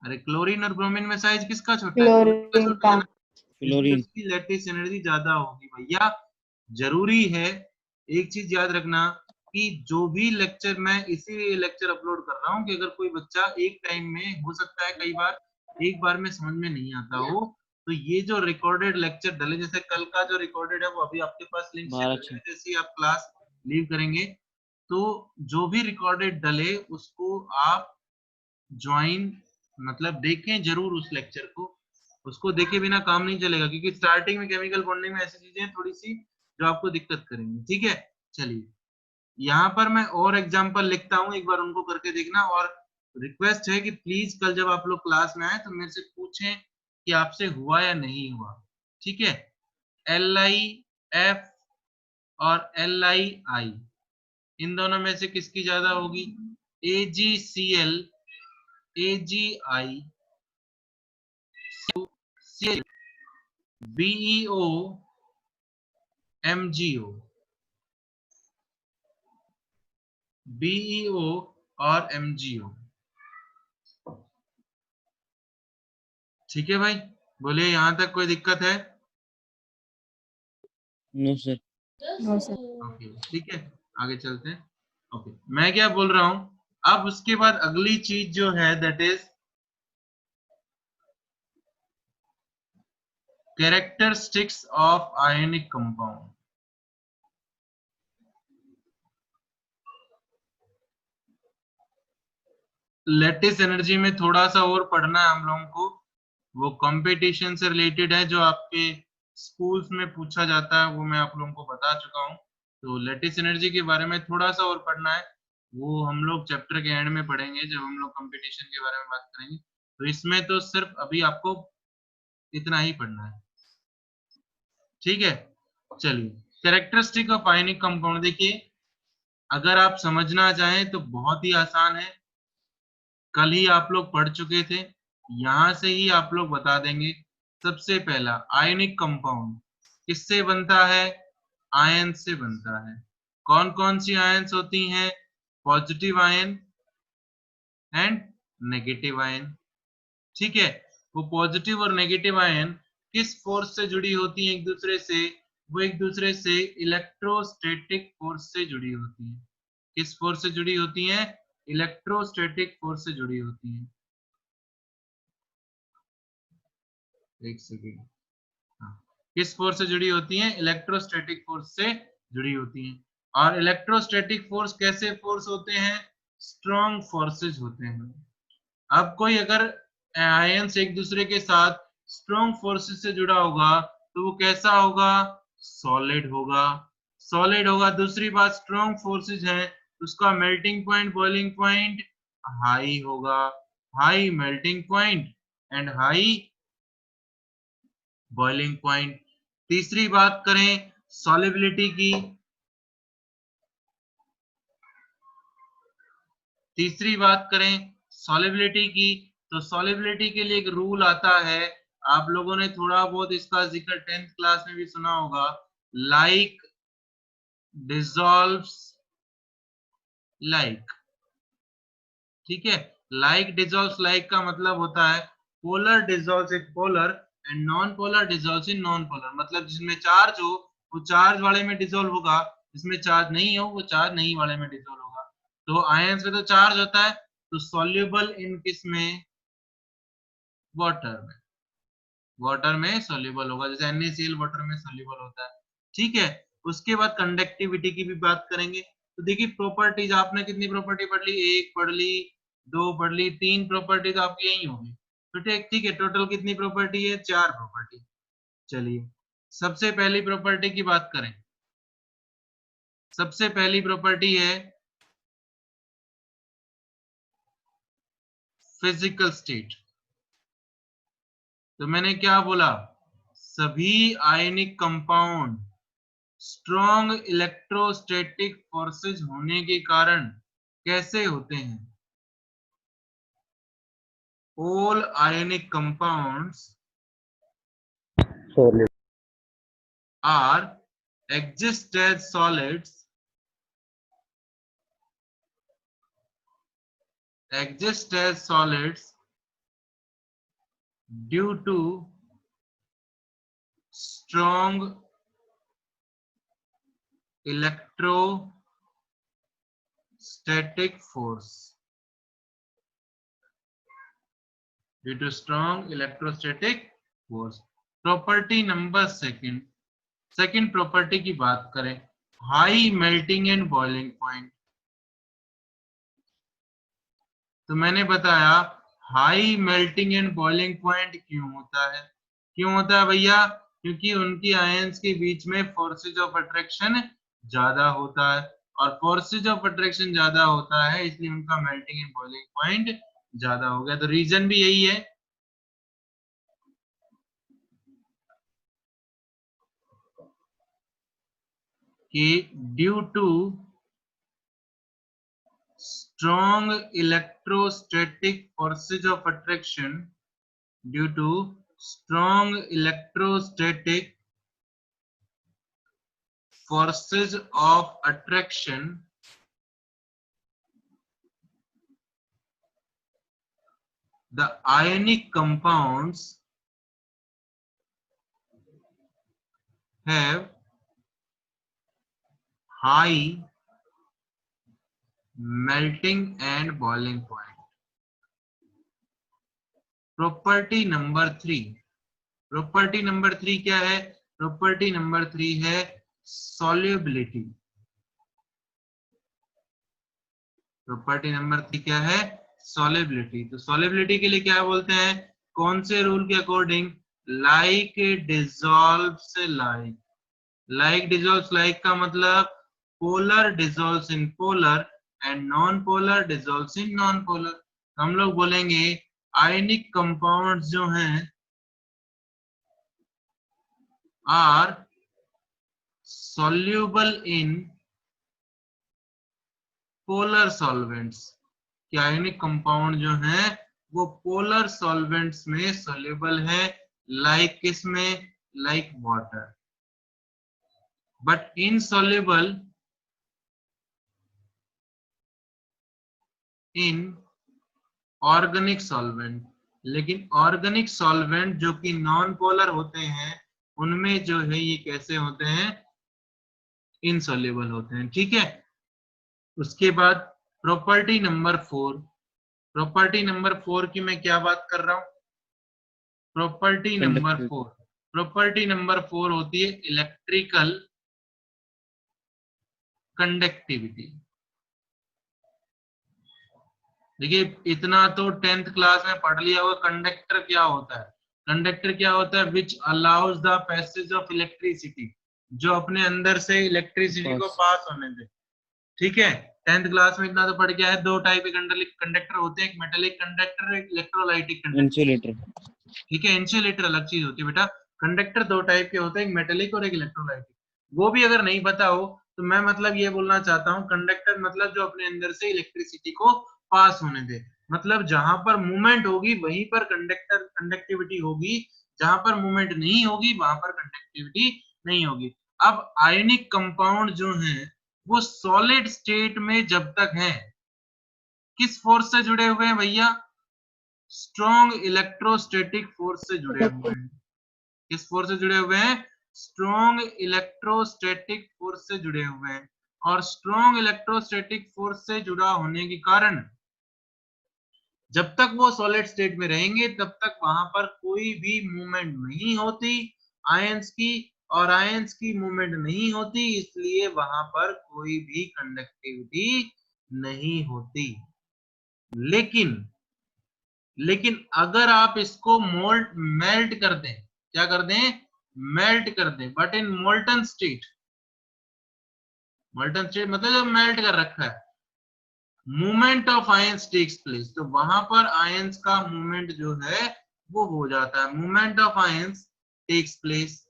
अरे क्लोरीन और ब्रोमीन में साइज किसका छोटा है, क्लोरीन का क्लोरीन छोटा है का. ना, इसलिए क्लोरीन. उसकी लैटिस एनर्जी ज्यादा होगी भैया। जरूरी है एक चीज याद रखना कि जो भी लेक्चर, मैं इसीलिए लेक्चर अपलोड कर रहा हूँ कि अगर कोई बच्चा एक टाइम में, हो सकता है कई बार एक बार में समझ में नहीं आता हो, तो ये जो रिकॉर्डेड लेक्चर डले, जैसे कल का जो रिकॉर्डेड है वो अभी आपके पास लिंक शेयर भारत करेंगे जैसे ही आप क्लास लीव करेंगे, तो जो भी रिकॉर्डेड डले उसको आप ज्वाइन, मतलब देखें जरूर उस लेक्चर को, उसको देखे बिना काम नहीं चलेगा, क्योंकि स्टार्टिंग में केमिकल बॉन्डिंग में ऐसी चीजें थोड़ी सी जो आपको दिक्कत करेंगी, ठीक है। चलिए यहाँ पर मैं और एग्जांपल लिखता हूँ, एक बार उनको करके देखना, और रिक्वेस्ट है कि प्लीज कल जब आप लोग क्लास में आए तो मेरे से पूछें कि आपसे हुआ या नहीं हुआ, ठीक है। LiF और LiI, इन दोनों में से किसकी ज्यादा होगी, AgCl, AgI, Cl, BeO, MgO, BeO और MgO, ठीक है भाई, बोलिए यहाँ तक कोई दिक्कत है, No sir. No, sir. Okay ठीक है, आगे चलते हैं। ओके मैं क्या बोल रहा हूँ, अब उसके बाद अगली चीज जो है that is characteristics of ionic compound. Lattice energy में थोड़ा सा और पढ़ना है हम लोगों को, वो कंपटीशन से रिलेटेड है, जो आपके स्कूल्स में पूछा जाता है वो मैं आप लोगों को बता चुका हूँ। तो लैटिस एनर्जी के बारे में थोड़ा सा और पढ़ना है, वो हम लोग चैप्टर के एंड में पढ़ेंगे जब हम लोग कंपटीशन के बारे में बात करेंगे। तो इसमें तो सिर्फ अभी आपको इतना ही पढ़ना है, ठीक है। चलिए कैरेक्टरिस्टिक ऑफ आयनिक कंपाउंड, देखिए अगर आप समझना चाहें तो बहुत ही आसान है, कल ही आप लोग पढ़ चुके थे, यहां से ही आप लोग बता देंगे। सबसे पहला आयनिक कंपाउंड किससे बनता है, आयन से बनता है। कौन कौन सी आयन्स होती हैं, positive ion and negative ion, ठीक है। वो पॉजिटिव और नेगेटिव आयन किस फोर्स से जुड़ी होती हैं एक दूसरे से, वो एक दूसरे से इलेक्ट्रोस्टैटिक फोर्स से जुड़ी होती हैं। किस फोर्स से जुड़ी होती हैं, इलेक्ट्रोस्टैटिक फोर्स से जुड़ी होती हैं। एक सेकेंड, हाँ, किस फोर्स से जुड़ी होती हैं, इलेक्ट्रोस्टैटिक फोर्स से जुड़ी होती हैं। और इलेक्ट्रोस्टैटिक फोर्स कैसे फोर्स होते हैं, स्ट्रॉन्ग फोर्सेज होते हैं। अब कोई अगर आयंस एक दूसरे के साथ स्ट्रॉन्ग फोर्सेस से जुड़ा होगा तो वो कैसा होगा, सॉलिड होगा, सॉलिड होगा। दूसरी बात स्ट्रॉन्ग फोर्सेज हैं उसका melting point boiling point high होगा, high melting point and high boiling point. तीसरी बात करें सॉलिबिलिटी की, तीसरी बात करें सॉलिबिलिटी की, तो सॉलिबिलिटी के लिए एक रूल आता है, आप लोगों ने थोड़ा बहुत इसका जिक्र 10th क्लास में भी सुना होगा, लाइक डिसॉल्व्स लाइक। ठीक है, लाइक डिसॉल्व्स लाइक का मतलब होता है polar dissolves in polar and non polar dissolves in non polar. मतलब जिसमें चार्ज हो वो चार्ज वाले में डिसॉल्व होगा, जिसमें चार्ज नहीं हो वो चार्ज नहीं वाले में डिसॉल्व होगा। तो आयंस में तो चार्ज होता है, तो सॉल्युबल इन किस में, वाटर में, वाटर में सॉल्युबल होगा, जैसे NaCl वाटर में सॉल्युबल होता है। ठीक है, उसके बाद कंडक्टिविटी की भी बात करेंगे। तो देखिए प्रॉपर्टीज आपने कितनी प्रॉपर्टी पढ़ ली, एक पढ़ ली, दो पढ़ ली, तीन प्रॉपर्टी तो आपकी यही होगी। तो ठीक है, टोटल कितनी प्रॉपर्टी है, 4 प्रॉपर्टी। चलिए सबसे पहली प्रॉपर्टी की बात करें, सबसे पहली प्रॉपर्टी है फिजिकल स्टेट। तो मैंने क्या बोला, सभी ionic compound strong electrostatic forces होने के कारण कैसे होते हैं, all ionic compounds solid, are exist as solids, exist as solids due to strong electrostatic force, due to strong electrostatic force। Property number second, second property की बात करें, high melting and boiling point. तो मैंने बताया high melting and boiling point क्यों होता है, क्यों होता है भैया, क्योंकि उनकी आयंस के बीच में फोर्सेज ऑफ अट्रैक्शन ज्यादा होता है, और फोर्सेज ऑफ अट्रैक्शन ज्यादा होता है इसलिए उनका मेल्टिंग एंड बॉइलिंग पॉइंट ज्यादा हो गया। तो रीजन भी यही है कि due to strong electrostatic forces of attraction, due to strong electrostatic forces of attraction, the ionic compounds have high melting and boiling point। Property number 3, property number 3 क्या है, प्रॉपर्टी नंबर 3 है सॉल्युबिलिटी। प्रॉपर्टी नंबर 3 क्या है, solubility. तो solubility के लिए क्या बोलते हैं, कौन से रूल के according, like dissolves like. Like dissolves like का मतलब polar dissolves in polar and non polar dissolves in non polar. हम लोग बोलेंगे आयनिक कंपाउंड्स जो हैं are soluble in polar solvents, कि आयनिक कंपाउंड जो हैं वो पोलर सॉल्वेंट्स में soluble है, लाइक किस में, like water, but insoluble in organic solvent. लेकिन ऑर्गेनिक सॉल्वेंट जो कि नॉन पोलर होते हैं उनमें जो है ये कैसे होते हैं, इनसॉल्युबल होते हैं। ठीक है, उसके बाद प्रॉपर्टी नंबर 4, प्रॉपर्टी नंबर 4 की मैं क्या बात कर रहा हूं, प्रॉपर्टी नंबर 4, प्रॉपर्टी नंबर 4 होती है इलेक्ट्रिकल कंडक्टिविटी। देखिए इतना तो 10th क्लास में पढ़ लिया होगा, कंडक्टर क्या होता है, कंडक्टर क्या होता है, which allows the passage of electricity, जो अपने अंदर से इलेक्ट्रिसिटी को पास होने दे। ठीक है, 10th क्लास में इतना तो पढ़ के आए, दो टाइप के कंडक्टर होते हैं, एक मेटेलिक कंडक्टर, एक इलेक्ट्रोलाइटिक कंडक्टर। इंसुलेटर। ठीक है, इंसुलेटर अलग चीज होती है बेटा। कंडक्टर दो टाइप के होते हैं, एक मेटेलिक और एक इलेक्ट्रोलाइटिक। वो भी अगर नहीं पता हो तो मैं मतलब ये बोलना चाहता हूँ, कंडक्टर मतलब जो अपने अंदर से इलेक्ट्रिसिटी को पास होने दे, मतलब जहां पर मूवमेंट होगी वहीं पर कंडक्टिविटी होगी, जहां पर मूवमेंट नहीं होगी वहां पर कंडक्टिविटी नहीं होगी। अब आयनिक कंपाउंड जो है वो सॉलिड स्टेट में जब तक है, किस फोर्स से जुड़े हुए हैं भैया? स्ट्रॉन्ग इलेक्ट्रोस्टैटिक फोर्स से जुड़े हुए हैं। किस फोर्स से जुड़े हुए हैं? स्ट्रॉन्ग इलेक्ट्रोस्टैटिक फोर्स से जुड़े हुए हैं। और स्ट्रॉन्ग इलेक्ट्रोस्टैटिक फोर्स से जुड़ा होने के कारण जब तक वो सॉलिड स्टेट में रहेंगे तब तक वहां पर कोई भी मूवमेंट नहीं होती आयंस की, और आयंस की मूवमेंट नहीं होती, इसलिए वहां पर कोई भी कंडक्टिविटी नहीं होती। लेकिन अगर आप इसको मेल्ट कर दें, क्या कर दें? मेल्ट कर दें, बट इन मोल्टन स्टेट मतलब जब मेल्ट कर रखा है, movement of ions takes place, तो वहां पर आयंस का मूवमेंट जो है वो हो जाता है, movement of ions takes place.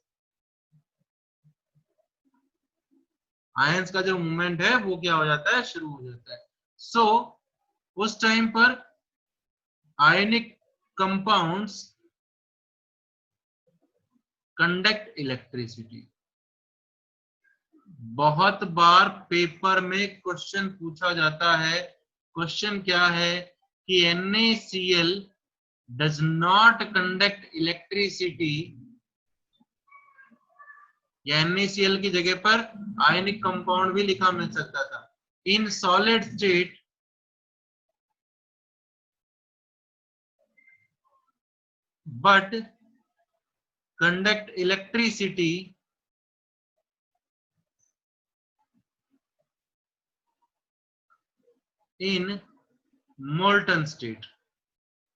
Ions का जो मूवमेंट है वो क्या हो जाता है? शुरू हो जाता है। सो उस टाइम पर आयनिक कंपाउंड्स कंडक्ट इलेक्ट्रिसिटी। बहुत बार पेपर में क्वेश्चन पूछा जाता है, क्वेश्चन क्या है कि NaCl does not conduct electricity, या NaCl की जगह पर आयनिक कंपाउंड भी लिखा मिल सकता था, in solid state but conduct electricity in molten state।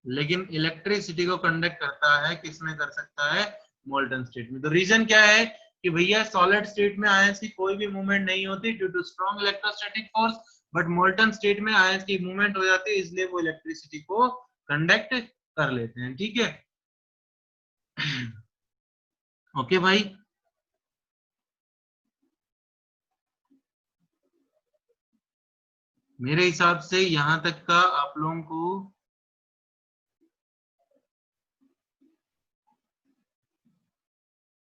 लेकिन इलेक्ट्रिसिटी को कंडक्ट करता है, किसमें कर सकता है? मोल्टन स्टेट में। तो रीजन क्या है कि भैया सॉलिड स्टेट में आयंस की कोई भी मूवमेंट नहीं होती due to strong electrostatic force, but molten state में आयंस की मूवमेंट हो जाती है, इसलिए वो इलेक्ट्रिसिटी को कंडक्ट कर लेते हैं। ठीक है, ओके भाई। मेरे हिसाब से यहां तक का आप लोगों को